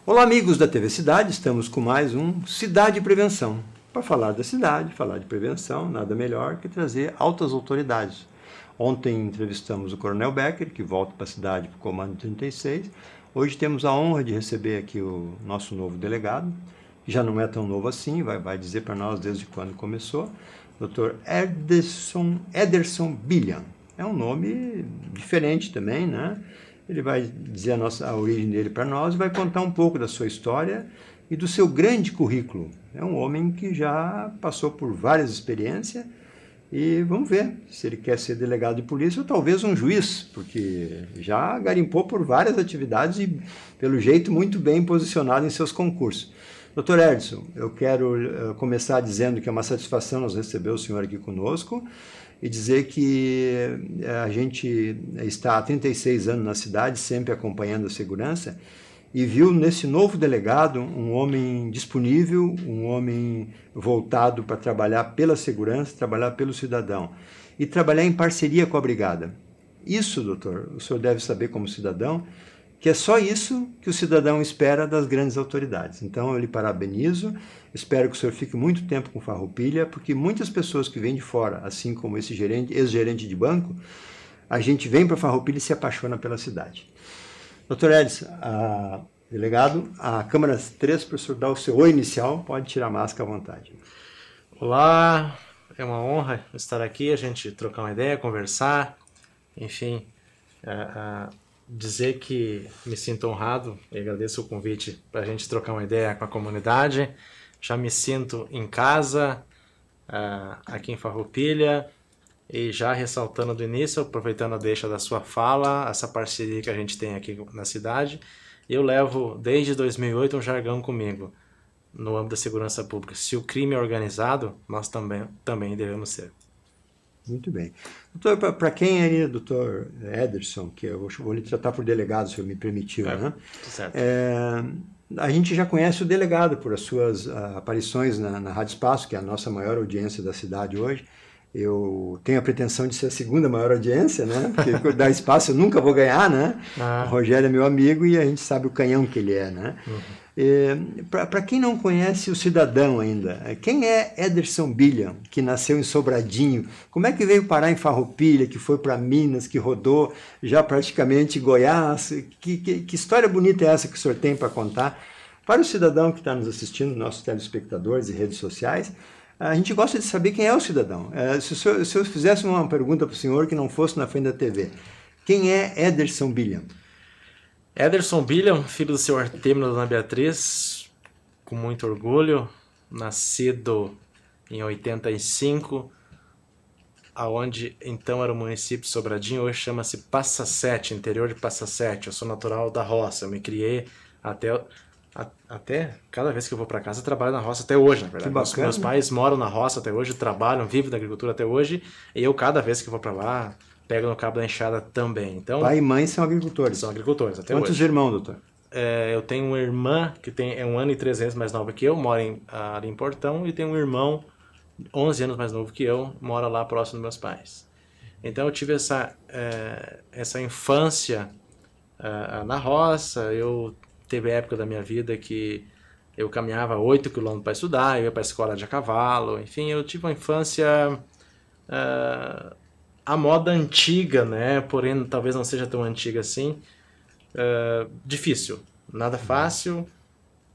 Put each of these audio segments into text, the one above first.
Olá, amigos da TV Cidade, estamos com mais um Cidade e Prevenção. Para falar da cidade, falar de prevenção, nada melhor que trazer altas autoridades. Ontem entrevistamos o Coronel Becker, que volta para a cidade para o Comando 36. Hoje temos a honra de receber aqui o nosso novo delegado, que já não é tão novo assim, vai dizer para nós desde quando começou, Dr. Ederson Billiam. É um nome diferente também, né? Ele vai dizer a origem dele para nós e vai contar um pouco da sua história e do seu grande currículo. É um homem que já passou por várias experiências e vamos ver se ele quer ser delegado de polícia ou talvez um juiz, porque já garimpou por várias atividades e, pelo jeito, muito bem posicionado em seus concursos. Dr. Ederson, eu quero começar dizendo que é uma satisfação nós receber o senhor aqui conosco e dizer que a gente está há 36 anos na cidade, sempre acompanhando a segurança, e viu nesse novo delegado um homem disponível, um homem voltado para trabalhar pela segurança, trabalhar pelo cidadão e trabalhar em parceria com a brigada. Isso, doutor, o senhor deve saber como cidadão, que é só isso que o cidadão espera das grandes autoridades. Então eu lhe parabenizo, espero que o senhor fique muito tempo com Farroupilha, porque muitas pessoas que vêm de fora, assim como esse ex-gerente de banco, a gente vem para Farroupilha e se apaixona pela cidade. Dr. Edson, delegado, a Câmara 3, para o senhor dar o seu oi inicial, pode tirar a máscara à vontade. Olá, é uma honra estar aqui, a gente trocar uma ideia, conversar, enfim, dizer que me sinto honrado e agradeço o convite para a gente trocar uma ideia com a comunidade. Já me sinto em casa, aqui em Farroupilha, e já ressaltando do início, aproveitando a deixa da sua fala, essa parceria que a gente tem aqui na cidade, eu levo desde 2008 um jargão comigo, no âmbito da segurança pública. Se o crime é organizado, nós também devemos ser. Muito bem. Doutor, para quem é doutor Ederson, que eu vou lhe tratar por delegado, se eu me permitiu, né? Certo. A gente já conhece o delegado por as suas aparições na Rádio Espaço, que é a nossa maior audiência da cidade hoje. Eu tenho a pretensão de ser a segunda maior audiência, né? Porque dar espaço eu nunca vou ganhar, né? O Rogério é meu amigo e a gente sabe o canhão que ele é, né? Para quem não conhece o cidadão ainda, quem é Ederson Billiam, que nasceu em Sobradinho? Como é que veio parar em Farroupilha, que foi para Minas, que rodou já praticamente Goiás? Que história bonita é essa que o senhor tem para contar? Para o cidadão que está nos assistindo, nossos telespectadores e redes sociais, a gente gosta de saber quem é o cidadão. Se eu fizesse uma pergunta para o senhor que não fosse na frente da TV, quem é Ederson Billiam? Ederson Billiam, filho do seu Artemio e da dona Beatriz, com muito orgulho, nascido em 85, aonde então era o município de Sobradinho, hoje chama-se Passa Sete, interior de Passa Sete. Eu sou natural da roça, eu me criei até cada vez que eu vou para casa eu trabalho na roça até hoje, na verdade. Meus pais moram na roça até hoje, trabalham, vivem da agricultura até hoje, e eu cada vez que vou para lá pego no cabo da enxada também. Então, pai e mãe são agricultores? São agricultores até Quantos hoje. irmãos, doutor? Eu tenho uma irmã que é 1 ano e 3 meses mais nova que eu, mora ali em Portão, e tenho um irmão 11 anos mais novo que eu, mora lá próximo dos meus pais. Então eu tive essa infância na roça. Eu teve época da minha vida que eu caminhava 8 km para estudar, eu ia para a escola de a cavalo, enfim, eu tive uma infância à moda antiga, né? Porém talvez não seja tão antiga assim. Difícil, nada fácil.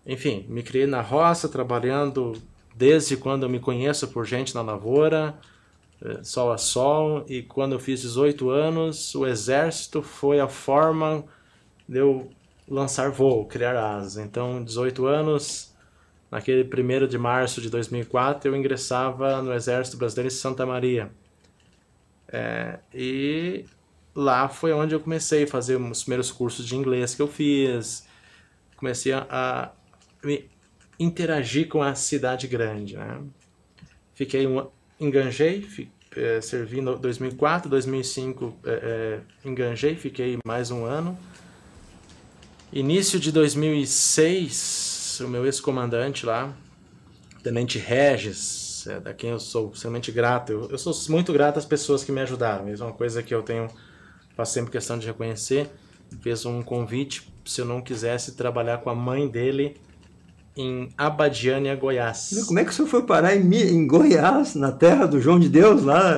Enfim, me criei na roça, trabalhando desde quando eu me conheço por gente na lavoura, sol a sol, e quando eu fiz 18 anos, o exército foi a forma de eu lançar voo, criar asas. Então, 18 anos, naquele 1º de março de 2004, eu ingressava no Exército Brasileiro em Santa Maria. E lá foi onde eu comecei a fazer os primeiros cursos de inglês que eu fiz. Comecei a me interagir com a cidade grande, né? Enganjei, servi em 2004, 2005 enganjei, fiquei mais um ano. Início de 2006, o meu ex-comandante lá, Tenente Regis, da quem eu sou extremamente grato. Eu sou muito grato às pessoas que me ajudaram. Isso é uma coisa que faço sempre questão de reconhecer. Fez um convite se eu não quisesse trabalhar com a mãe dele em Abadiânia, Goiás. Como é que o senhor foi parar em Goiás, na terra do João de Deus, lá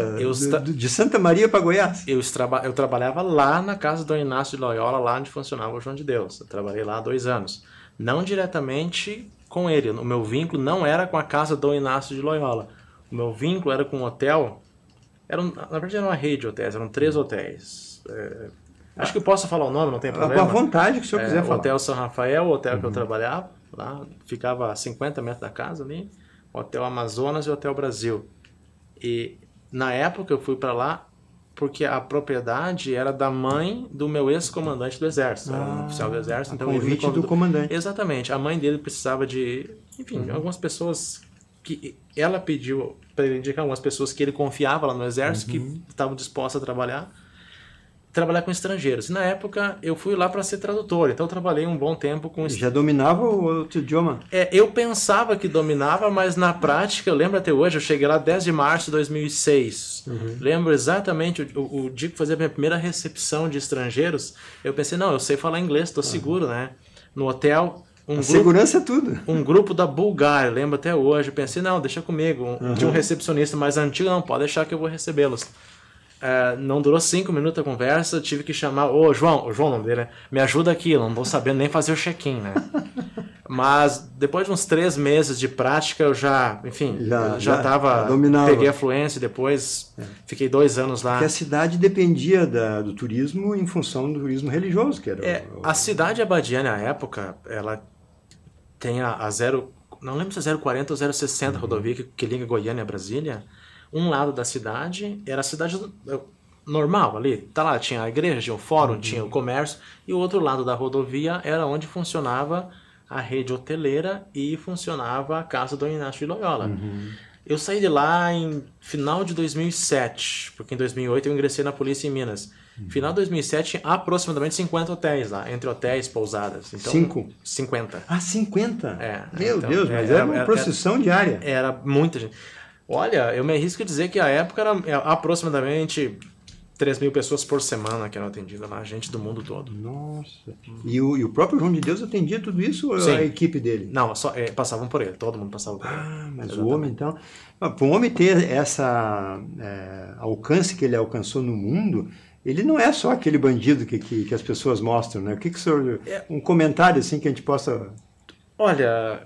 de Santa Maria para Goiás? Eu trabalhava lá na casa do Inácio de Loyola, lá onde funcionava o João de Deus. Eu trabalhei lá há 2 anos. Não diretamente com ele. O meu vínculo não era com a casa do Inácio de Loyola. O meu vínculo era com um hotel. Na verdade, era uma rede de hotéis. Eram 3 hotéis. Acho que eu posso falar o nome, não tem problema. Com a vontade que o senhor quiser falar. O Hotel São Rafael, o hotel que eu trabalhava. Lá, ficava a 50 metros da casa ali. Hotel Amazonas e Hotel Brasil. E na época eu fui para lá porque a propriedade era da mãe do meu ex-comandante do Exército. Era um oficial do Exército. Então convite do comandante. Exatamente. A mãe dele precisava de... Enfim, algumas pessoas que... Ela pediu para ele indicar algumas pessoas que ele confiava lá no Exército, que estavam dispostas a trabalhar com estrangeiros. E na época eu fui lá para ser tradutor, então eu trabalhei um bom tempo com... Já dominava o outro idioma? Eu pensava que dominava, mas na prática, eu lembro até hoje, eu cheguei lá 10 de março de 2006. Lembro exatamente o dia que fazia a minha primeira recepção de estrangeiros, eu pensei, não, eu sei falar inglês, estou seguro, né? No hotel... segurança é tudo. Um grupo da Bulgária, lembro até hoje, eu pensei, não, deixa comigo. Tinha um recepcionista mais antigo, não, pode deixar que eu vou recebê-los. Não durou 5 minutos a conversa, tive que chamar o João o nome dele, né? Me ajuda aqui, eu não vou sabendo nem fazer o check-in, né? Mas depois de uns 3 meses de prática, eu já, enfim, já peguei a fluência, depois fiquei 2 anos lá. Porque a cidade dependia do turismo em função do turismo religioso, que era a cidade de Abadiânia, na época, ela tem a 0, não lembro se é 040 ou 060 rodovia que liga Goiânia a Brasília. Um lado da cidade era a cidade normal ali, tá lá, tinha a igreja, tinha o fórum, tinha o comércio, e o outro lado da rodovia era onde funcionava a rede hoteleira e funcionava a casa do Inácio de Loyola. Eu saí de lá em final de 2007, porque em 2008 eu ingressei na polícia em Minas. Final de 2007 tinha aproximadamente 50 hotéis lá, entre hotéis e pousadas. Então, 50. 50? Meu Deus, mas era uma procissão diária. Era muita gente. Olha, eu me arrisco a dizer que a época era aproximadamente 3.000 pessoas por semana que eram atendidas lá, gente do mundo todo. Nossa. E o próprio João de Deus atendia tudo isso ou a equipe dele? Não, só passavam por ele, todo mundo passava por ele. Mas exatamente. O homem então... Para um homem ter essa alcance que ele alcançou no mundo, ele não é só aquele bandido que as pessoas mostram, né? O que o senhor... Um comentário assim que a gente possa... Olha,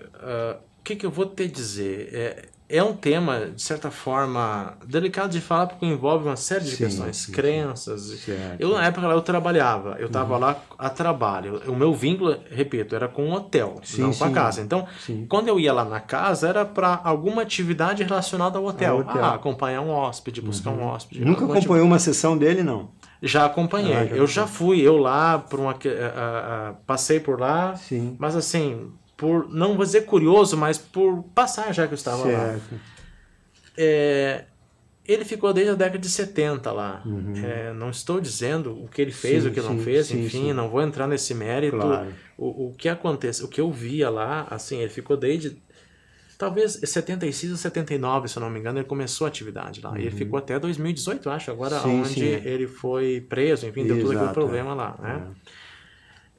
o que eu vou te dizer? É um tema, de certa forma, delicado de falar porque envolve uma série de questões, crenças. Na época lá eu trabalhava, eu estava lá a trabalho. O meu vínculo, repito, era com o hotel, não com a casa. Então, quando eu ia lá na casa, era para alguma atividade relacionada ao hotel. Acompanhar um hóspede, buscar um hóspede. Nunca acompanhou uma sessão dele, não? Já acompanhei. Eu já fui, eu lá, passei por lá, mas assim... Por, não vou dizer curioso, mas por passar já que eu estava lá. Ele ficou desde a década de 70 lá. Não estou dizendo o que ele fez, o que não fez, enfim, não vou entrar nesse mérito. Claro. O que acontece, o que eu via lá, assim, ele ficou desde talvez 76 ou 79, se eu não me engano, ele começou a atividade lá. E ele ficou até 2018, acho, agora onde ele foi preso, enfim, deu todo aquele problema lá, né?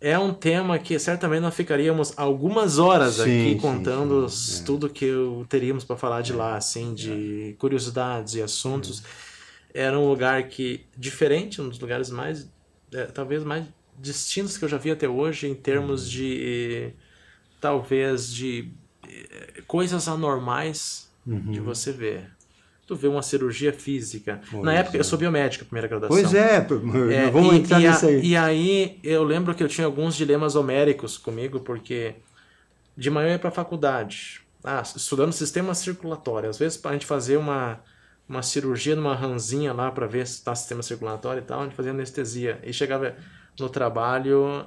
É um tema que certamente nós ficaríamos algumas horas aqui contando tudo que teríamos para falar de lá, assim, de curiosidades e assuntos. Era um lugar que, diferente, um dos lugares mais, talvez mais distintos que eu já vi até hoje, em termos de, talvez, de coisas anormais de você ver. Tu vê uma cirurgia física. Na época, eu sou biomédico, primeira graduação. Pois vamos entrar nisso aí. E aí, eu lembro que eu tinha alguns dilemas homéricos comigo, porque de manhã eu ia para a faculdade, estudando sistema circulatório. Às vezes, para a gente fazer uma cirurgia numa ranzinha lá, para ver se está sistema circulatório e tal, a gente fazia anestesia. E chegava no trabalho,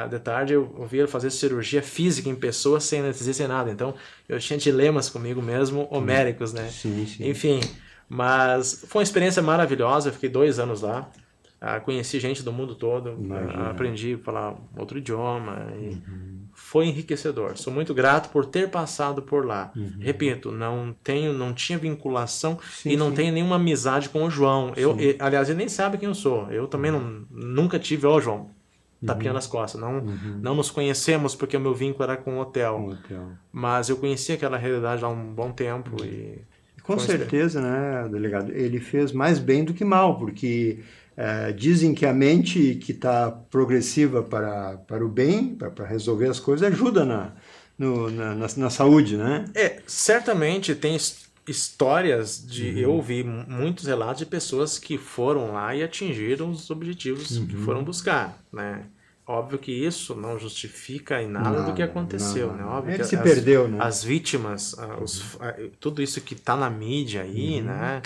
de tarde, eu via fazer cirurgia física em pessoas sem anestesia, sem nada. Então, eu tinha dilemas comigo mesmo, homéricos, né? Enfim, mas foi uma experiência maravilhosa. Eu fiquei 2 anos lá. Conheci gente do mundo todo. Aprendi a falar outro idioma. E foi enriquecedor. Sou muito grato por ter passado por lá. Repito, não tinha vinculação e não tenho nenhuma amizade com o João. Aliás, ele nem sabe quem eu sou. Eu também nunca tive, João, tapinha nas costas. Não nos conhecemos porque o meu vínculo era com o hotel. Mas eu conhecia aquela realidade há um bom tempo. E com certeza, né, delegado? Ele fez mais bem do que mal, porque dizem que a mente que está progressiva para o bem, para resolver as coisas, ajuda na saúde, né? Certamente tem histórias de... Eu ouvi muitos relatos de pessoas que foram lá e atingiram os objetivos que foram buscar, né? Óbvio que isso não justifica em nada do que aconteceu, né? Óbvio Ele que se perdeu, né? As vítimas, tudo isso que está na mídia aí, né?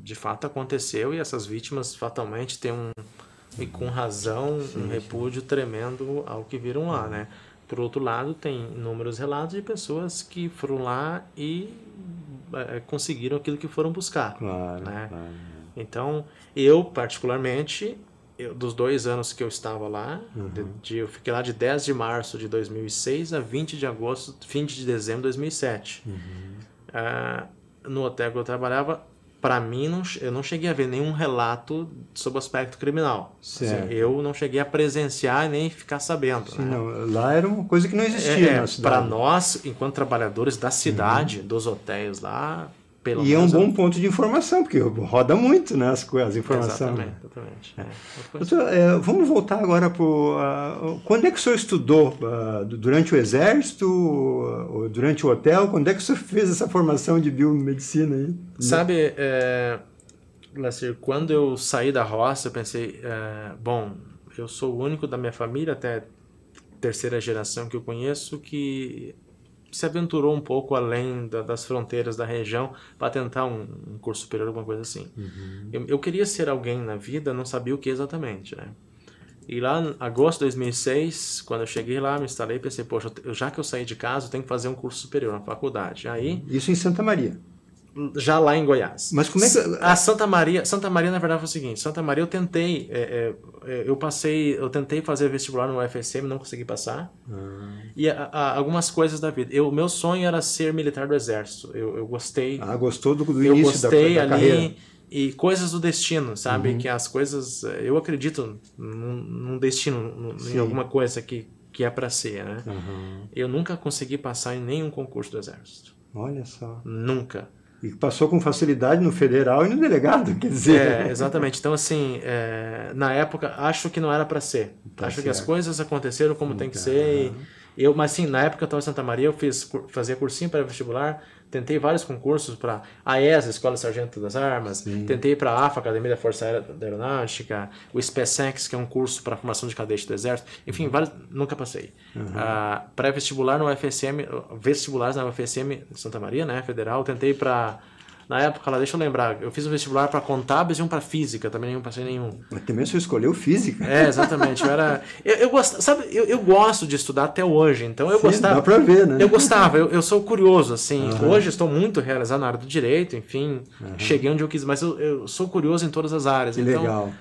De fato aconteceu e essas vítimas fatalmente têm e com razão, um repúdio tremendo ao que viram lá, né? Por outro lado, tem inúmeros relatos de pessoas que foram lá e conseguiram aquilo que foram buscar. Claro, né? claro. Então, eu particularmente, dos 2 anos que eu estava lá, eu fiquei lá de 10 de março de 2006 a 20 de dezembro de 2007. No hotel que eu trabalhava, para mim, eu não cheguei a ver nenhum relato sobre o aspecto criminal. Assim, eu não cheguei a presenciar nem ficar sabendo. Sim, né? não, lá era uma coisa que não existia na cidade. Para nós, enquanto trabalhadores da cidade, dos hotéis lá, pelo menos... E é um bom ponto de informação, porque roda muito, né, as informações. Exatamente. Doutor, vamos voltar agora para... quando é que o senhor estudou? Durante o exército? Ou durante o hotel? Quando é que o senhor fez essa formação de biomedicina aí? Sabe, Lacer, quando eu saí da roça, eu pensei, bom, eu sou o único da minha família, até terceira geração que eu conheço, que se aventurou um pouco além das fronteiras da região para tentar um curso superior, alguma coisa assim. Eu queria ser alguém na vida, não sabia o que exatamente, né? E lá em agosto de 2006, quando eu cheguei lá, me instalei e pensei, poxa, já que eu saí de casa, eu tenho que fazer um curso superior na faculdade. Aí, isso em Santa Maria? Já lá em Goiás. Mas como é que... A Santa Maria, na verdade, foi o seguinte, Santa Maria eu tentei, eu tentei fazer vestibular no UFSM, não consegui passar. E algumas coisas da vida. O meu sonho era ser militar do exército. Eu gostei. Gostou do início da carreira. E coisas do destino, sabe? Que as coisas... Eu acredito num destino, em alguma coisa que é para ser, né? Eu nunca consegui passar em nenhum concurso do exército. Olha só. Nunca. E passou com facilidade no federal e no delegado, quer dizer... Exatamente. Então, assim, na época, acho que não era para ser. Acho que as coisas aconteceram como tem que ser. Mas, sim, na época eu estava em Santa Maria, eu fazia cursinho para vestibular, tentei vários concursos para a ESA, Escola de Sargento das Armas, tentei para a AFA, Academia da Força Aeronáutica, o SpaceX, que é um curso para formação de cadete do Exército, enfim, vários, nunca passei. Pré-vestibular no UFSM, vestibulares na UFSM de Santa Maria, né, federal, tentei para... Na época, lá, deixa eu lembrar, eu fiz um vestibular para contábeis e um para física, também não passei nenhum. Mas também o senhor escolheu física. Exatamente. Eu gosto de estudar até hoje, então eu gostava. Dá para ver, né? Eu gostava, eu sou curioso, assim. Hoje estou muito realizado na área do direito, enfim, cheguei onde eu quis, mas eu sou curioso em todas as áreas. Que então, legal.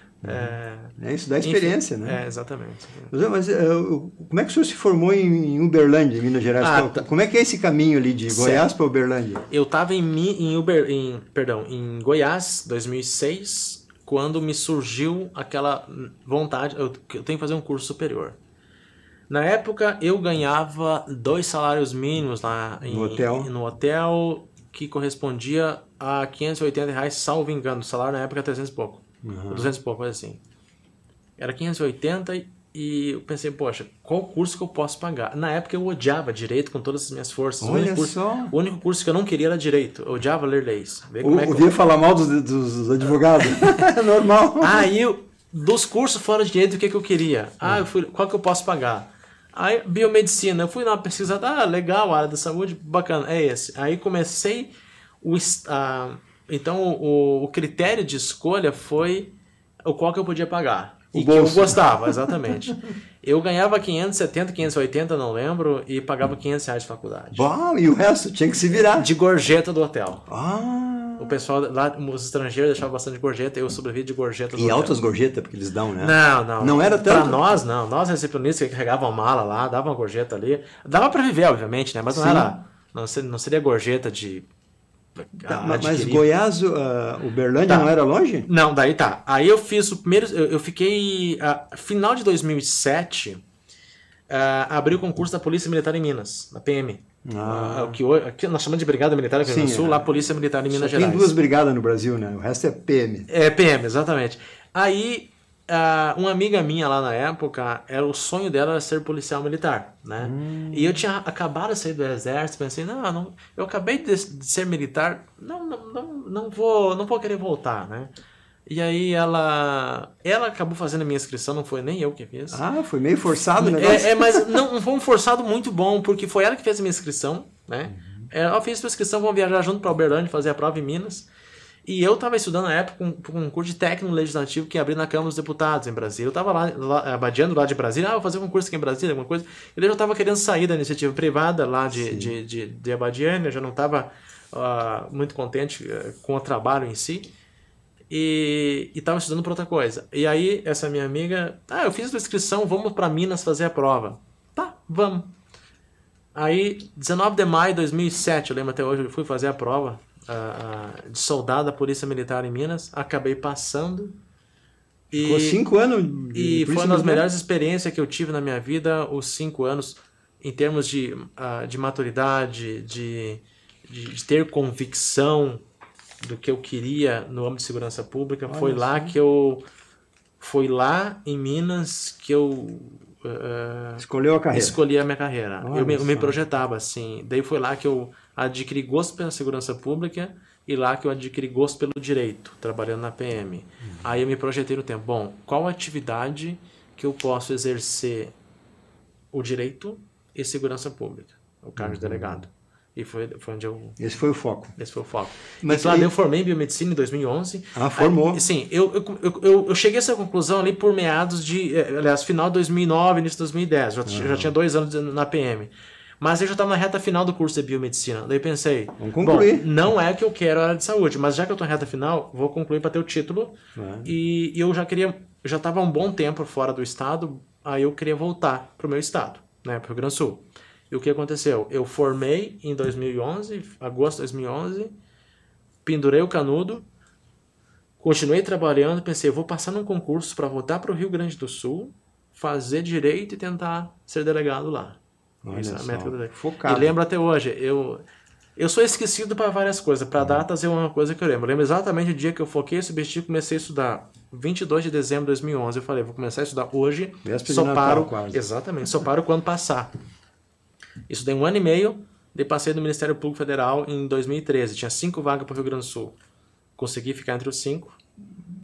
Isso dá experiência, enfim, né? Exatamente. Mas como é que o senhor se formou em Uberlândia, em Minas Gerais? Como é que é esse caminho ali de Goiás para Uberlândia? Eu estava em Goiás, 2006, quando me surgiu aquela vontade, eu tenho que fazer um curso superior. Na época, eu ganhava 2 salários mínimos lá no hotel, que correspondia a R$580, salvo engano. O salário na época era 300 e pouco. 200 e pouco, coisa assim. Era 580 e eu pensei, poxa, qual curso que eu posso pagar? Na época eu odiava direito com todas as minhas forças. O único curso que eu não queria era direito. Eu odiava ler leis. Ouvia falar mal dos advogados. É normal. Aí, dos cursos fora de direito, o que eu queria? Qual que eu posso pagar? Aí, biomedicina. Eu fui lá pesquisar, legal, área da saúde, bacana, é esse. Aí comecei então, o critério de escolha foi o qual que eu podia pagar. Que eu gostava, exatamente. Eu ganhava 570, 580, não lembro, e pagava R$500 de faculdade. Bom, e o resto tinha que se virar. De gorjeta do hotel. O pessoal lá, os estrangeiros deixavam bastante gorjeta, eu sobrevivi de gorjeta do hotel. E altas gorjetas, porque eles dão, né? Não. Não era tanto? Pra nós, não. Nós, recepcionistas, que carregavam mala lá, davam uma gorjeta ali. Dava pra viver, obviamente, né? Mas não era... Não seria gorjeta de Mas Goiás, Uberlândia não era longe? Não, daí tá. Aí eu fiz o primeiro... Eu fiquei... final de 2007, abri o concurso da Polícia Militar em Minas, da PM. Aqui nós chamamos de Brigada Militar aqui no Sul, lá Polícia Militar em Minas Gerais. Tem 2 brigadas no Brasil, né? O resto é PM. É PM, exatamente. Aí, uma amiga minha lá na época, o sonho dela era ser policial militar, né? E eu tinha acabado de sair do exército, pensei, não, eu acabei de ser militar, não vou querer voltar, né? E aí ela acabou fazendo a minha inscrição, não foi nem eu que fiz. Foi meio forçado o negócio. Mas não foi um forçado muito bom, porque foi ela que fez a minha inscrição, né? Ela fez a inscrição, vamos viajar junto para Uberlândia, fazer a prova em Minas. E eu estava estudando na época um curso de técnico legislativo que abria na Câmara dos Deputados em Brasília. Eu estava lá abadiando lá de Brasília, vou fazer um curso aqui em Brasília, alguma coisa. E daí eu estava querendo sair da iniciativa privada lá de Abadiânia, eu já não estava muito contente com o trabalho em si. E estava estudando para outra coisa. E aí, essa minha amiga, eu fiz a inscrição, vamos para Minas fazer a prova. Tá, vamos. Aí, 19 de maio de 2007, eu lembro até hoje, eu fui fazer a prova de soldado da Polícia Militar em Minas, acabei passando. Ficou 5 anos e foi uma das melhores experiências que eu tive na minha vida, os 5 anos, em termos de maturidade, de ter convicção do que eu queria no âmbito de segurança pública. Foi lá em Minas que eu escolheu a carreira. Escolhi a minha carreira. Eu me projetava assim. Daí foi lá que eu adquiri gosto pela segurança pública e lá que eu adquiri gosto pelo direito, trabalhando na PM. Aí eu me projetei no tempo. Bom, qual atividade que eu posso exercer o direito e segurança pública? O cargo de delegado. E foi onde eu... Esse foi o foco. Esse foi o foco. Mas lá eu formei em biomedicina em 2011. Formou. Aí, sim, eu cheguei a essa conclusão ali por meados de... Aliás, final de 2009, início de 2010. Já tinha 2 anos na PM. Mas eu já estava na reta final do curso de biomedicina. Daí pensei, vamos concluir. Não é que eu quero a área de saúde, mas já que eu estou na reta final, vou concluir para ter o título. E eu já estava um bom tempo fora do estado, aí eu queria voltar para o meu estado, né, para o Rio Grande do Sul. E o que aconteceu? Eu formei em 2011, agosto de 2011, pendurei o canudo, continuei trabalhando, pensei, vou passar num concurso para voltar para o Rio Grande do Sul, fazer direito e tentar ser delegado lá. Olha só, focado. E lembro até hoje, eu sou esquecido para várias coisas, para datas é uma coisa que eu lembro. Eu lembro exatamente o dia que eu foquei esse objetivo e comecei a estudar. 22 de dezembro de 2011, eu falei, vou começar a estudar hoje, só paro quando passar. Estudei 1 ano e meio, daí passei no Ministério Público Federal em 2013. Tinha 5 vagas para o Rio Grande do Sul. Consegui ficar entre os 5.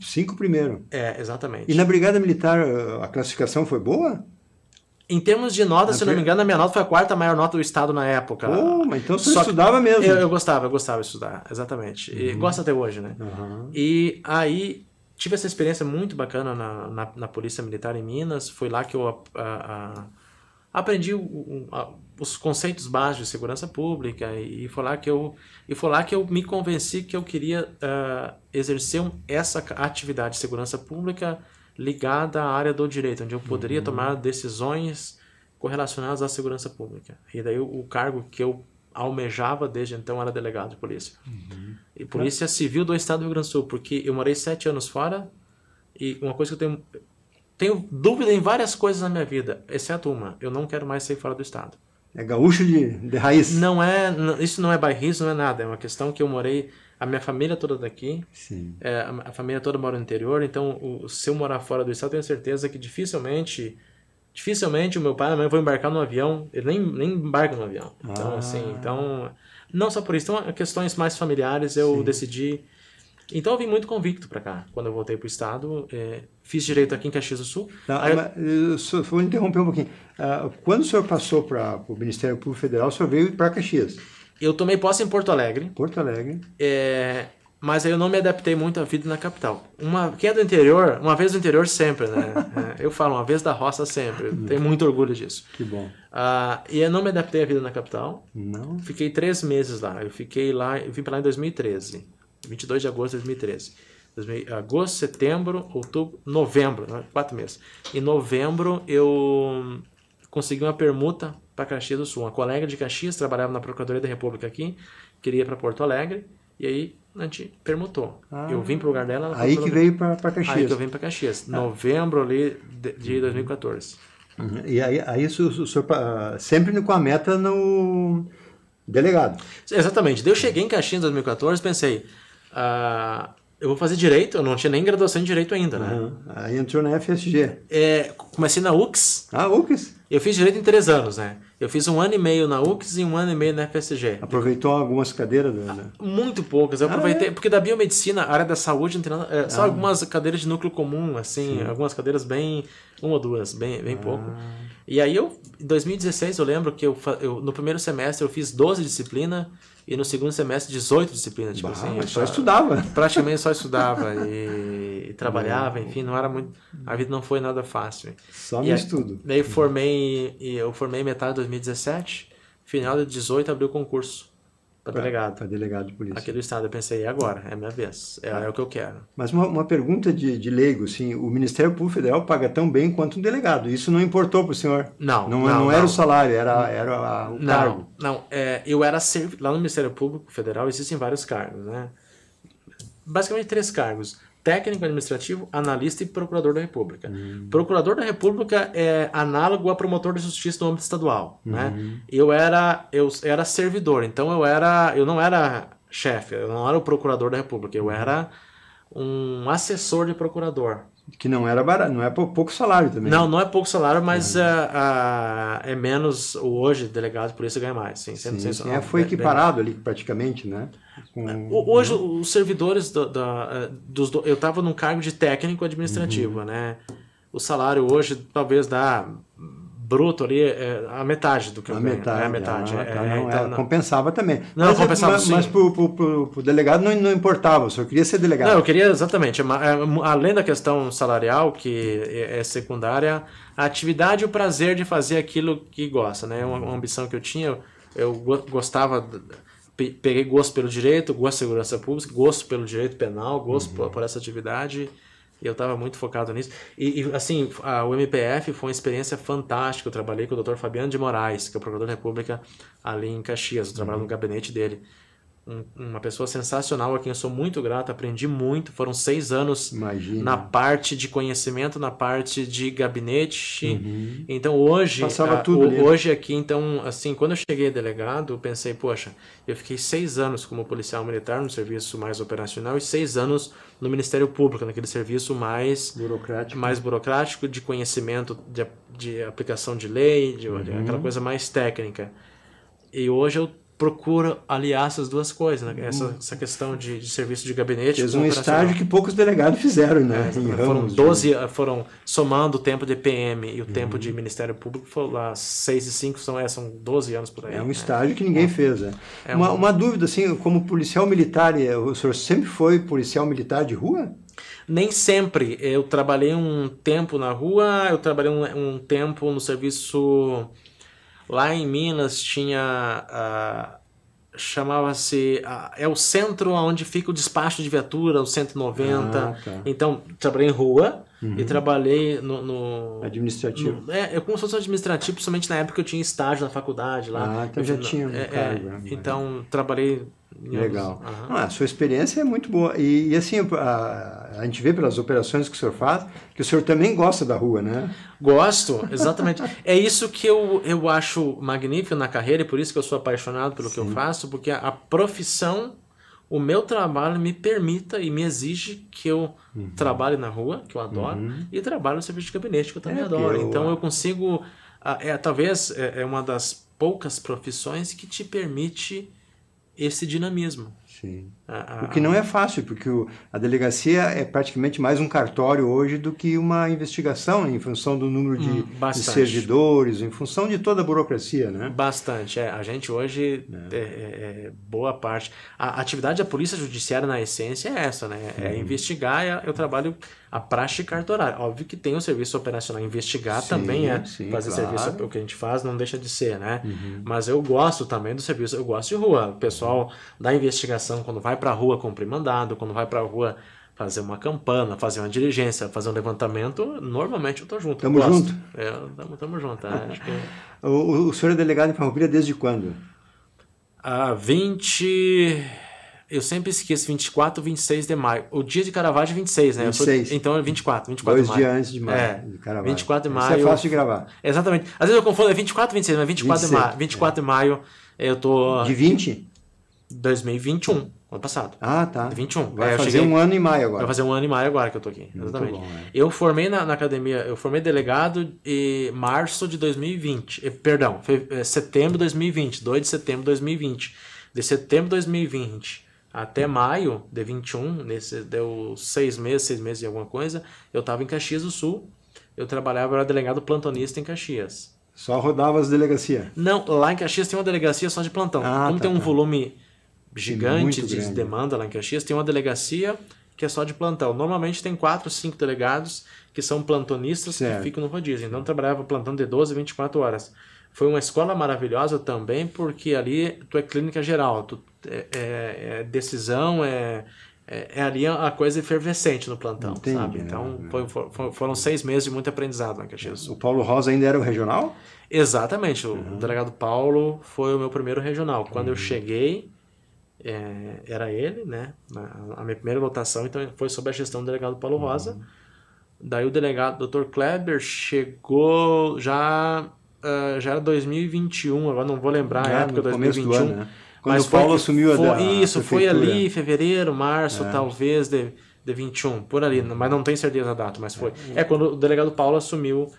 5 primeiro? Exatamente. E na Brigada Militar a classificação foi boa? Em termos de nota, se não me engano, a minha nota foi a 4ª maior nota do estado na época. Mas então você estudava mesmo. Eu gostava de estudar, exatamente. E gosto até hoje, né? E aí tive essa experiência muito bacana na Polícia Militar em Minas. Foi lá que eu aprendi os conceitos básicos de segurança pública e foi lá que eu me convenci que eu queria exercer essa atividade de segurança pública ligada à área do direito, onde eu poderia tomar decisões correlacionadas à segurança pública. E daí o cargo que eu almejava desde então era delegado de polícia. E Polícia Civil do Estado do Rio Grande do Sul, porque eu morei 7 anos fora e uma coisa que eu tenho dúvida em várias coisas na minha vida, exceto uma, eu não quero mais sair fora do estado. É gaúcho de raiz? Isso não é bairrismo, não é nada, é uma questão que eu morei, a minha família toda daqui, a família toda mora no interior, então se eu morar fora do estado, eu tenho certeza que dificilmente o meu pai e a minha mãe vão embarcar no avião, ele nem embarca no avião. Então, não só por isso, então questões mais familiares eu decidi. Então eu vim muito convicto para cá. Quando eu voltei para o estado, fiz direito aqui em Caxias do Sul. Vou interromper um pouquinho. Quando o senhor passou para o Ministério Público Federal, o senhor veio para Caxias? Eu tomei posse em Porto Alegre. Mas aí eu não me adaptei muito à vida na capital. Quem é do interior, uma vez do interior sempre, né? Eu falo, uma vez da roça sempre. Eu tenho muito orgulho disso. Que bom. E eu não me adaptei à vida na capital. Não? Fiquei 3 meses lá. Eu vim para lá em 2013. 22 de agosto de 2013. Agosto, setembro, outubro, novembro, 4 meses. Em novembro eu consegui uma permuta para Caxias do Sul. Uma colega de Caxias trabalhava na Procuradoria da República aqui, queria ir para Porto Alegre. E aí a gente permutou. Eu vim pro lugar dela. Ela Aí que veio para Caxias. Aí que eu vim para Caxias. Novembro ali de 2014. E aí o senhor sempre com a meta no delegado. Exatamente. Daí eu cheguei em Caxias em 2014 e pensei, eu vou fazer Direito, eu não tinha nem graduação em Direito ainda, né? Aí entrou na FSG. Comecei na UX. UX? Eu fiz Direito em 3 anos, né? Eu fiz 1 ano e meio na UX e 1 ano e meio na FSG. Aproveitou algumas cadeiras? Muito poucas. Eu aproveitei, porque da biomedicina, a área da saúde, não tem nada, só algumas cadeiras de núcleo comum, assim, sim. Algumas cadeiras bem, 1 ou 2, bem pouco. E aí em 2016 eu lembro que eu no primeiro semestre eu fiz 12 disciplinas e no segundo semestre 18 disciplinas. Tipo assim, só estudava. Praticamente só estudava e trabalhava, enfim, não era muito, a vida não foi nada fácil. Só no estudo. Daí eu formei metade de 2017, final de 2018 abri o concurso para delegado. Para delegado de polícia. Aqui do estado, eu pensei, agora, é a minha vez, é o que eu quero. Mas uma pergunta de leigo, assim, o Ministério Público Federal paga tão bem quanto um delegado, isso não importou para o senhor? Não era o salário, era o cargo? Não, eu era lá no Ministério Público Federal existem vários cargos, né? Basicamente 3 cargos: técnico administrativo, analista e procurador da República. Procurador da República é análogo a promotor de justiça no âmbito estadual, né? Eu era servidor, então eu não era chefe, eu não era o procurador da República, eu era um assessor de procurador. Que não era barato, não é pouco salário também. Não é pouco salário, mas é menos. Hoje, delegado de polícia ganha mais. Sim, foi equiparado ali praticamente, né? Hoje, os servidores eu estava num cargo de técnico administrativo, né? O salário hoje talvez dá bruto ali a metade do que eu ganho. A metade. Compensava também. Não, compensava sim. Mas pro delegado não importava, o senhor queria ser delegado. Não, eu queria exatamente. Além da questão salarial, que é secundária, a atividade e o prazer de fazer aquilo que gosta, né? Uma ambição que eu tinha, eu gostava... Peguei gosto pelo direito, gosto de segurança pública, gosto pelo direito penal, gosto por essa atividade, e eu estava muito focado nisso. E assim, o MPF foi uma experiência fantástica. Eu trabalhei com o Dr. Fabiano de Moraes, que é o procurador da República ali em Caxias. Eu trabalhava no gabinete dele. Uma pessoa sensacional, a quem eu sou muito grato, aprendi muito. Foram 6 anos na parte de conhecimento, na parte de gabinete. Então hoje, hoje aqui, então, assim, quando eu cheguei a delegado, eu pensei, poxa, eu fiquei 6 anos como policial militar no serviço mais operacional e 6 anos no Ministério Público, naquele serviço mais burocrático de conhecimento, de aplicação de lei, aquela coisa mais técnica. E hoje eu procura aliar essas duas coisas, né? Essa questão de serviço de gabinete. Fez um estágio que poucos delegados fizeram, né? Foram somando o tempo de PM e o tempo de Ministério Público, foram lá 6 e 5, são 12 anos por aí. É um estágio que ninguém fez, né? Uma dúvida, assim, como policial militar, o senhor sempre foi policial militar de rua? Nem sempre. Eu trabalhei um tempo na rua, eu trabalhei um tempo no serviço... Lá em Minas tinha, chamava-se, é o centro onde fica o despacho de viatura, o 190. Então, trabalhei em rua e trabalhei no administrativo. Eu como se fosse administrativo, principalmente na época que eu tinha estágio na faculdade lá. Então já tinha um cargo. Então, trabalhei... Legal. A sua experiência é muito boa. E assim, a gente vê pelas operações que o senhor faz, que o senhor também gosta da rua, né? Gosto, exatamente. É isso que eu acho magnífico na carreira, e por isso que eu sou apaixonado pelo que eu faço, porque a profissão, o meu trabalho me permita e me exige que eu trabalhe na rua, que eu adoro, e trabalhe no serviço de gabinete, que eu também adoro. Então eu consigo... talvez é uma das poucas profissões que te permite esse dinamismo. Sim. O que não é fácil, porque a delegacia é praticamente mais um cartório hoje do que uma investigação, em função do número de servidores, em função de toda a burocracia, né? Bastante. A gente hoje, boa parte... A atividade da polícia judiciária, na essência, é essa, né? É investigar, eu trabalho a praxe cartorária. Óbvio que tem o serviço operacional. Investigar também fazer serviço, o que a gente faz não deixa de ser, né? Mas eu gosto também do serviço, eu gosto de rua. O pessoal da investigação, quando vai pra rua cumprir mandado, quando vai pra rua fazer uma campana, fazer uma diligência, fazer um levantamento, normalmente eu tô junto. Tamo junto? Tamo junto. Acho que... o senhor é delegado em Farroupilha desde quando? Eu sempre esqueço 24, 26 de maio. O dia de Caravaggio é 26, né? 26. Então é 24 de Dois maio. dias antes de maio, de Caravaggio. 24 de Isso maio. é fácil de gravar. Exatamente. Às vezes eu confundo, é 24, 26, mas 24 de 26, maio. 24 de maio, eu tô... De 20? 2021, ano passado. Ah, tá. De 21. Vai fazer um ano em maio agora. Vai fazer um ano em maio agora que eu tô aqui. Exatamente. Muito bom, Eu formei na academia, eu formei delegado em março de 2020. Perdão, setembro de 2020, 2 de setembro de 2020. De setembro de 2020 até maio de 21, deu 6 meses e alguma coisa, eu estava em Caxias do Sul. Eu trabalhava, era delegado plantonista em Caxias. Só rodava as delegacias. Não, lá em Caxias tem uma delegacia só de plantão. Como tem um volume gigante de demanda lá em Caxias, tem uma delegacia que é só de plantão. Normalmente tem 4, 5 delegados que são plantonistas que ficam no rodízio. Então eu trabalhava plantão de 12 a 24 horas. Foi uma escola maravilhosa também, porque ali tu é clínica geral, é decisão, ali a coisa efervescente no plantão, entendi, sabe? Então foram 6 meses de muito aprendizado lá em Caxias do Sul. O Paulo Rosa ainda era o regional? Exatamente, o delegado Paulo foi o meu primeiro regional. Quando eu cheguei, era ele, né? A minha primeira lotação, então foi sob a gestão do delegado Paulo Rosa. Daí o delegado Dr. Kleber chegou já era 2021, agora não vou lembrar a época, 2021. Do ano, né? Quando o Paulo assumiu a Isso, foi ali, fevereiro, março, talvez, de 21, por ali, mas não tenho certeza da data, mas foi. Quando o delegado Paulo assumiu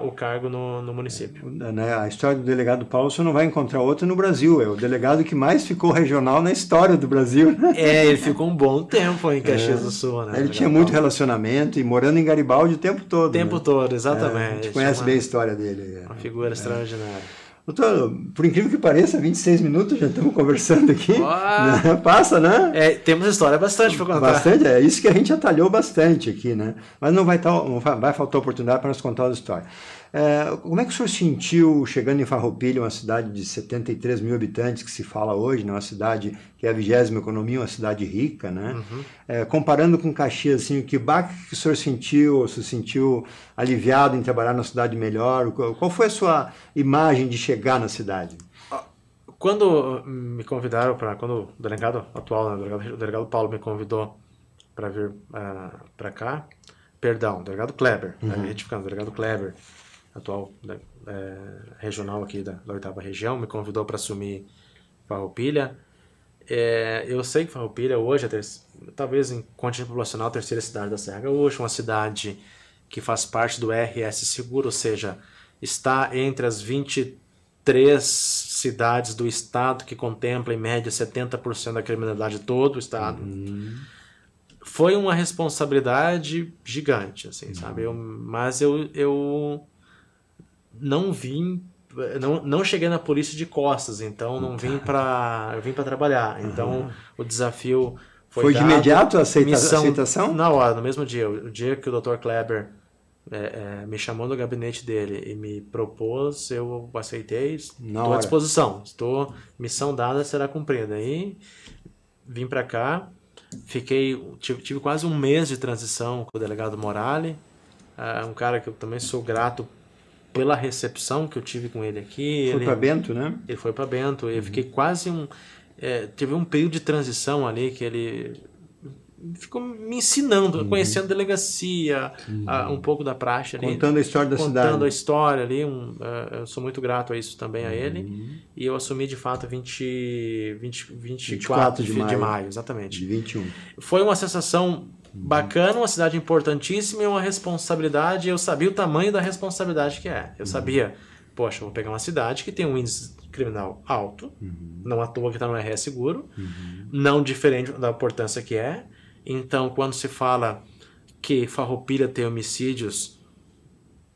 o cargo no município. A história do delegado Paulo você não vai encontrar outra no Brasil, é o delegado que mais ficou regional na história do Brasil. Ele ficou um bom tempo em Caxias do Sul, né? Ele tinha muito relacionamento e morando em Garibaldi o tempo todo. O tempo todo, exatamente. A gente conhece bem a história dele. Uma figura extraordinária. Doutor, por incrível que pareça, 26 minutos já estamos conversando aqui. Né? Passa, né? Temos história bastante para contar. Bastante, é isso que a gente atalhou bastante aqui, né? Mas não vai faltar oportunidade para nos contar a história. Como é que o senhor sentiu chegando em Farroupilha, uma cidade de 73 mil habitantes, que se fala hoje, né? Uma cidade que é a 20ª economia, uma cidade rica, né? Comparando com Caxias, assim, que baque que o senhor sentiu, se sentiu aliviado em trabalhar na cidade melhor? Qual foi a sua imagem de chegar na cidade? Quando me convidaram quando o delegado atual, né, o delegado Paulo me convidou para vir para cá, perdão, o delegado Kleber, retificando, o delegado Kleber, atual regional aqui da 8ª região, me convidou para assumir Farroupilha. Eu sei que Farroupilha hoje, talvez em quantidade populacional, a 3ª cidade da Serra Gaúcha, uma cidade que faz parte do RS Seguro, ou seja, está entre as 23 cidades do estado que contempla em média 70% da criminalidade de todo o estado. Foi uma responsabilidade gigante, assim, sabe? Mas eu não vim, não cheguei na polícia de costas, então não vim eu vim para trabalhar. Então o desafio foi de imediato a aceitação? Na hora, no mesmo dia. O dia que o Dr. Kleber me chamou no gabinete dele e me propôs, eu aceitei, estou à disposição. Missão dada será cumprida. Aí vim para cá, tive quase um mês de transição com o delegado Morale, um cara que eu também sou grato pela recepção que eu tive com ele aqui. Foi para Bento, né? Ele foi para Bento. Eu fiquei quase teve um período de transição ali que ele ficou me ensinando, conhecendo a delegacia, um pouco da praxe ali. Contando a história da cidade. Contando a história ali. Eu sou muito grato a isso também a ele. E eu assumi de fato 24 de maio, exatamente. De 21. Foi uma sensação bacana, uma cidade importantíssima e uma responsabilidade. Eu sabia o tamanho da responsabilidade que é. Eu sabia, poxa, eu vou pegar uma cidade que tem um índice criminal alto, não à toa que está no RS Seguro, não diferente da importância que é. Então, quando se fala que Farroupilha tem homicídios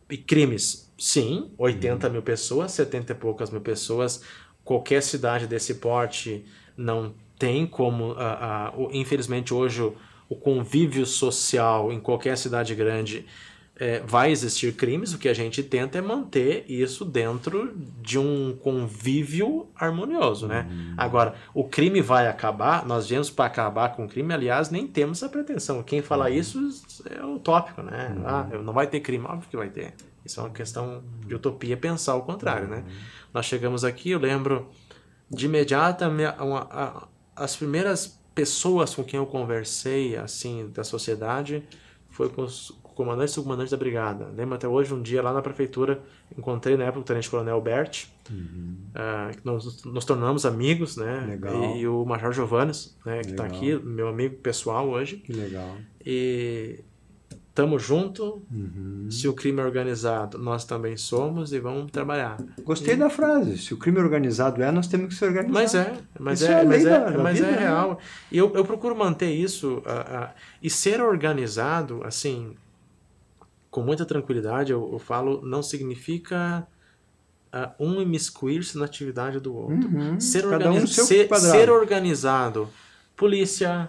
e crimes, sim, 80 mil pessoas, 70 e poucas mil pessoas, qualquer cidade desse porte não tem como, infelizmente hoje o convívio social em qualquer cidade grande vai existir crimes, o que a gente tenta é manter isso dentro de um convívio harmonioso, né? Agora, o crime vai acabar, nós viemos para acabar com o crime, aliás, nem temos essa pretensão. Quem fala isso é utópico, né? Não vai ter crime, óbvio que vai ter. Isso é uma questão de utopia pensar o contrário, né? Nós chegamos aqui, eu lembro de imediato as primeiras pessoas com quem eu conversei, assim, da sociedade, foi com os comandantes e subcomandantes da brigada. Lembro até hoje, um dia lá na prefeitura, encontrei na época o tenente-coronel Bert, que nos tornamos amigos, né? Legal. E o major Giovannes, né, que está Legal. aqui, meu amigo pessoal hoje. Que legal. E tamo junto. Se o crime é organizado, nós também somos e vamos trabalhar. Gostei da frase. Se o crime organizado nós temos que se organizar. Mas Isso é a lei da vida, é né? real. E eu procuro manter isso e ser organizado, assim, com muita tranquilidade. Eu falo, não significa um imiscuir-se na atividade do outro. Cada um no seu quadrado. Ser organizado. Polícia,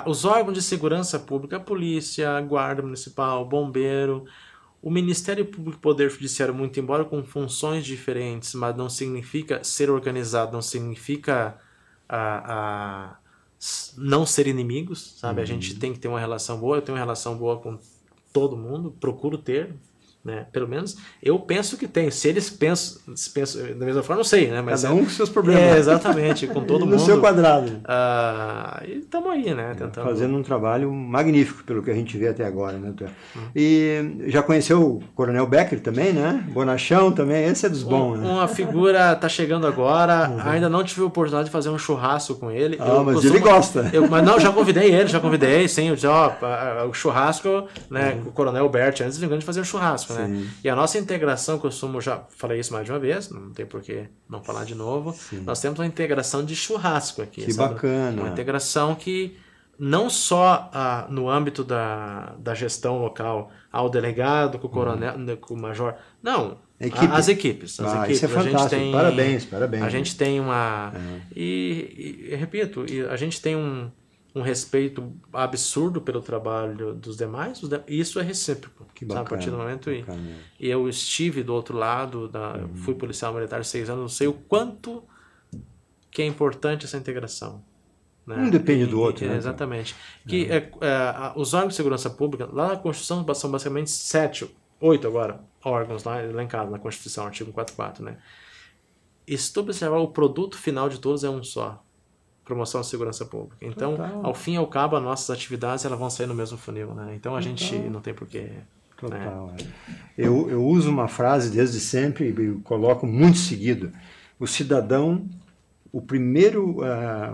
os órgãos de segurança pública, a polícia, a guarda municipal, o bombeiro, o Ministério Público e o Poder Judiciário, muito embora com funções diferentes, mas não significa ser organizado, não significa não ser inimigos, sabe? A gente tem que ter uma relação boa, eu tenho uma relação boa com todo mundo, procuro ter, né? Pelo menos eu penso que tem. Se eles pensam da mesma forma, não sei, né? Mas Cada um com seus problemas. Exatamente, com todo mundo. No seu quadrado. E estamos aí, né? Tentando... Fazendo um trabalho magnífico, pelo que a gente vê até agora, né? E já conheceu o Coronel Becker também, né? Bonachão também, esse é dos bons, né? Uma figura está chegando agora, ainda não tive a oportunidade de fazer um churrasco com ele. Mas ele gosta. Mas não, já convidei, sim. Eu disse, o churrasco, né? Com o Coronel Bert, antes de fazer um churrasco, né? E a nossa integração, que eu já falei isso mais de uma vez, não tem por que não falar de novo, nós temos uma integração de churrasco aqui. Que bacana. Uma integração que não só no âmbito da gestão local, ao delegado, com o coronel, com o major, não, as equipes. Isso é fantástico, parabéns. A gente tem uma... E repito, a gente tem um respeito absurdo pelo trabalho dos demais, e isso é recíproco. Que bacana, sabe? A partir do momento e eu estive do outro lado, fui policial militar 6 anos, não sei o quanto que é importante essa integração. Né? Um depende do outro, né? Exatamente. Que os órgãos de segurança pública, lá na Constituição são basicamente 8 agora, órgãos lá elencados na Constituição, artigo 144, né? E se tu observar, o produto final de todos é um só. Promoção de segurança pública. Então, ao fim e ao cabo, as nossas atividades elas vão sair no mesmo funil, né? Então, a gente não tem porquê... Total. Né? Eu uso uma frase desde sempre e coloco muito seguido. O cidadão, o primeiro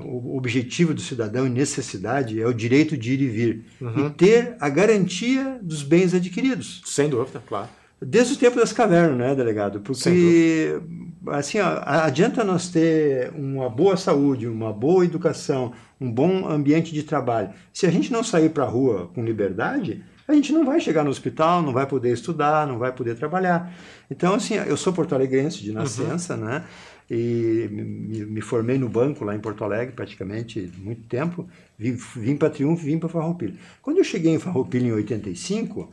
o objetivo do cidadão e necessidade é o direito de ir e vir. E ter a garantia dos bens adquiridos. Sem dúvida, claro. Desde o tempo das cavernas, né, delegado? Porque, assim, adianta nós ter uma boa saúde, uma boa educação, um bom ambiente de trabalho. Se a gente não sair para a rua com liberdade, a gente não vai chegar no hospital, não vai poder estudar, não vai poder trabalhar. Então, assim, eu sou porto-alegrense de nascença, né? E me formei no banco lá em Porto Alegre, praticamente, muito tempo. Vim para Triunfo, vim para Farroupilha. Quando eu cheguei em Farroupilha em 85...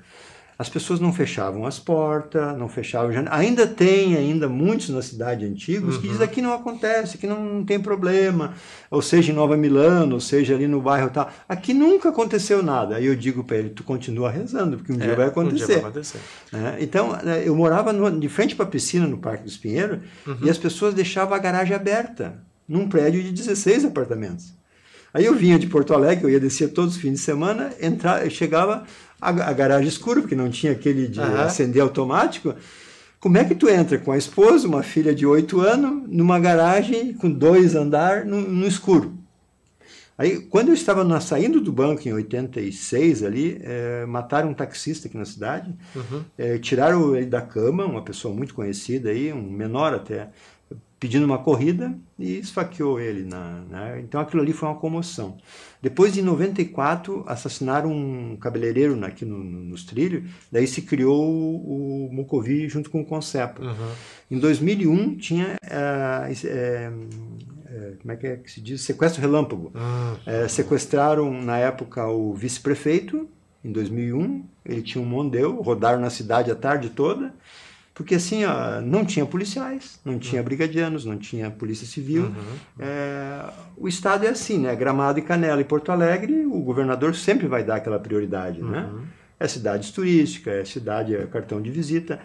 as pessoas não fechavam as portas, não fechavam... Ainda tem muitos na cidade antigos que dizem que aqui não acontece, que não tem problema, ou seja, em Nova Milano, ou seja, ali no bairro tal. Aqui nunca aconteceu nada. Aí eu digo para ele, tu continua rezando, porque um dia vai acontecer. Um dia vai acontecer. Então, eu morava de frente para a piscina no Parque dos Pinheiros e as pessoas deixavam a garagem aberta, num prédio de 16 apartamentos. Aí eu vinha de Porto Alegre, eu ia descer todos os fins de semana, chegava a garagem escura, porque não tinha aquele de acender automático. Como é que tu entra com a esposa, uma filha de 8 anos, numa garagem com 2 andares no escuro? Aí, quando eu estava saindo do banco em 86, ali, mataram um taxista aqui na cidade, tiraram ele da cama, uma pessoa muito conhecida, aí, um menor até, pedindo uma corrida e esfaqueou ele. Então aquilo ali foi uma comoção. Depois, em 94, assassinaram um cabeleireiro aqui nos trilhos, daí se criou o Mucovi junto com o Concepa. Em 2001 tinha, como é que se diz? Sequestro relâmpago. Sequestraram na época o vice-prefeito, em 2001, ele tinha um mondeu, rodaram na cidade a tarde toda, porque assim, não tinha policiais, não tinha brigadianos, não tinha polícia civil. O estado é assim, né? Gramado e Canela e Porto Alegre, o governador sempre vai dar aquela prioridade, né? É cidade turística, é cartão de visita.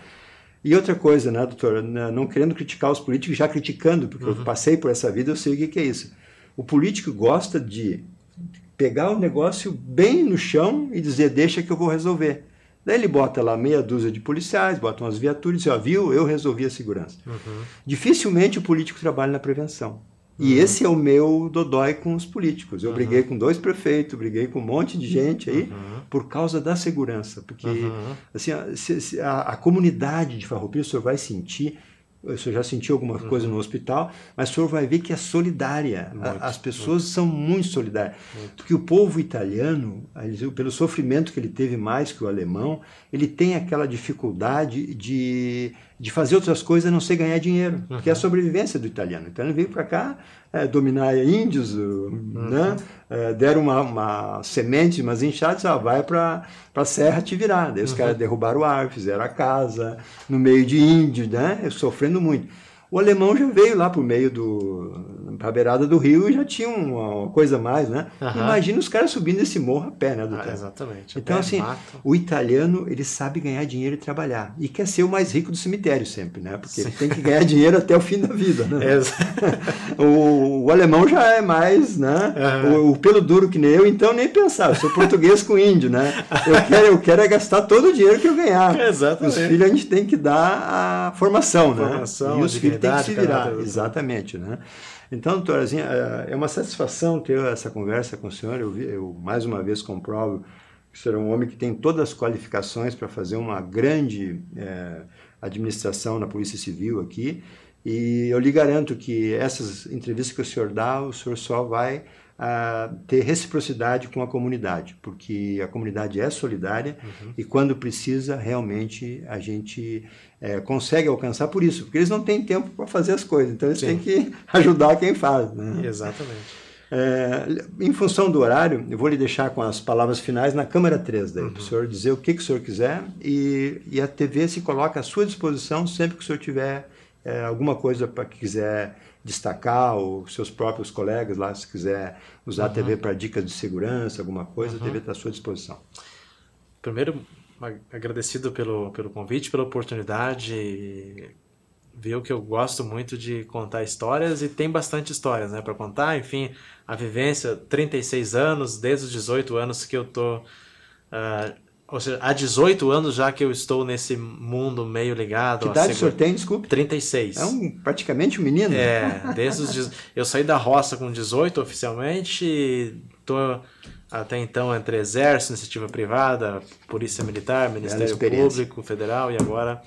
E outra coisa, né, doutor, não querendo criticar os políticos, já criticando, porque eu passei por essa vida, eu sei o que é isso. O político gosta de pegar o negócio bem no chão e dizer, deixa que eu vou resolver. Daí ele bota lá meia dúzia de policiais, bota umas viaturas e diz, ó, viu, eu resolvi a segurança. Dificilmente o político trabalha na prevenção. E esse é o meu dodói com os políticos. Eu briguei com 2 prefeitos, briguei com um monte de gente aí por causa da segurança. Porque assim, a comunidade de Farroupilha, o senhor vai sentir, o senhor já sentiu alguma coisa no hospital, mas o senhor vai ver que é solidária. As pessoas são muito solidárias. Porque o povo italiano, pelo sofrimento que ele teve mais que o alemão, ele tem aquela dificuldade de fazer outras coisas a não ser ganhar dinheiro, que é a sobrevivência do italiano. O italiano veio para cá dominar índios, né? Deram uma semente, umas enxadas, vai para a serra te virar. Daí os caras derrubaram a árvore, fizeram a casa, no meio de índios, né? Sofrendo muito. O alemão já veio lá por meio para a beirada do rio e já tinha uma coisa a mais, né? Imagina os caras subindo esse morro a pé, né? Exatamente. Então, assim, o italiano, ele sabe ganhar dinheiro e trabalhar. E quer ser o mais rico do cemitério sempre, né? Porque ele tem que ganhar dinheiro até o fim da vida, né? O alemão já é mais, né? O pelo duro que nem eu, então nem pensar. Eu sou português com índio, né? Eu quero é gastar todo o dinheiro que eu ganhar. Exatamente. Os filhos a gente tem que dar a formação, né? E os filhos têm que se virar. Exatamente, né? Então, doutor, assim, é uma satisfação ter essa conversa com o senhor. Eu mais uma vez comprovo que o senhor é um homem que tem todas as qualificações para fazer uma grande administração na Polícia Civil aqui. E eu lhe garanto que essas entrevistas que o senhor dá, o senhor só vai ter reciprocidade com a comunidade, porque a comunidade é solidária e quando precisa, realmente, a gente consegue alcançar por isso, porque eles não têm tempo para fazer as coisas, então eles têm que ajudar quem faz. Né? Exatamente. Em função do horário, eu vou lhe deixar com as palavras finais na câmera 3, daí, para o senhor dizer o que o senhor quiser e a TV se coloca à sua disposição sempre que o senhor tiver alguma coisa para que quiser destacar, ou seus próprios colegas lá, se quiser usar a TV para dicas de segurança, alguma coisa, a TV está à sua disposição. Primeiro, agradecido pelo convite, pela oportunidade. Viu que eu gosto muito de contar histórias e tem bastante histórias, né, para contar. Enfim, a vivência, 36 anos, desde os 18 anos que eu estou... ou seja, há 18 anos já que eu estou nesse mundo meio ligado. Que idade o senhor tem, desculpe? 36. Praticamente um menino. Eu saí da roça com 18 oficialmente, estou até então entre Exército, Iniciativa Privada, Polícia Militar, Ministério Público Federal e agora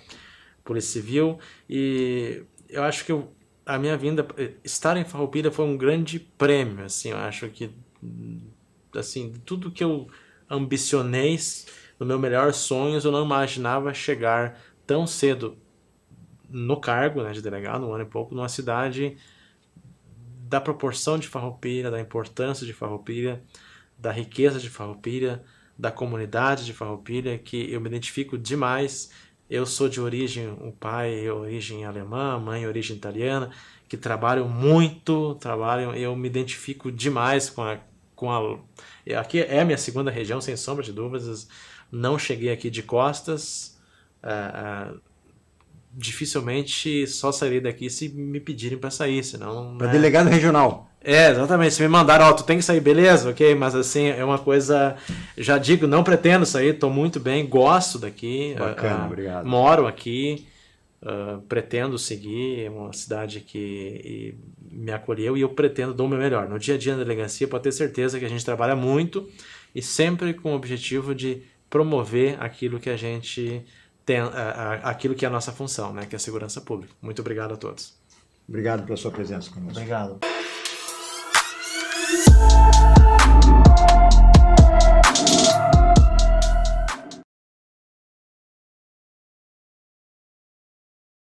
Polícia Civil. E eu acho que a minha vinda, estar em Farroupilha foi um grande prêmio. Assim, eu acho que assim, tudo que eu ambicionei no meu melhor sonhos, eu não imaginava chegar tão cedo no cargo, né, de delegado, um ano e pouco, numa cidade da proporção de Farroupilha, da importância de Farroupilha, da riqueza de Farroupilha, da comunidade de Farroupilha, que eu me identifico demais. Eu sou de origem, o pai é origem alemã, a mãe é origem italiana, que trabalham muito, eu me identifico demais com a... Aqui é a minha segunda região, sem sombra de dúvidas. Não cheguei aqui de costas, dificilmente só sairei daqui se me pedirem para sair, senão... Para delegado regional. Exatamente, se me mandaram, tu tem que sair, beleza, ok, mas assim, é uma coisa, já digo, não pretendo sair, estou muito bem, gosto daqui. Bacana, obrigado. Moro aqui, pretendo seguir, é uma cidade que me acolheu e eu pretendo dar o meu melhor. No dia a dia na delegacia, pode ter certeza que a gente trabalha muito e sempre com o objetivo de promover aquilo que a gente tem, aquilo que é a nossa função, né, que é a segurança pública. Muito obrigado a todos. Obrigado pela sua presença conosco. Obrigado.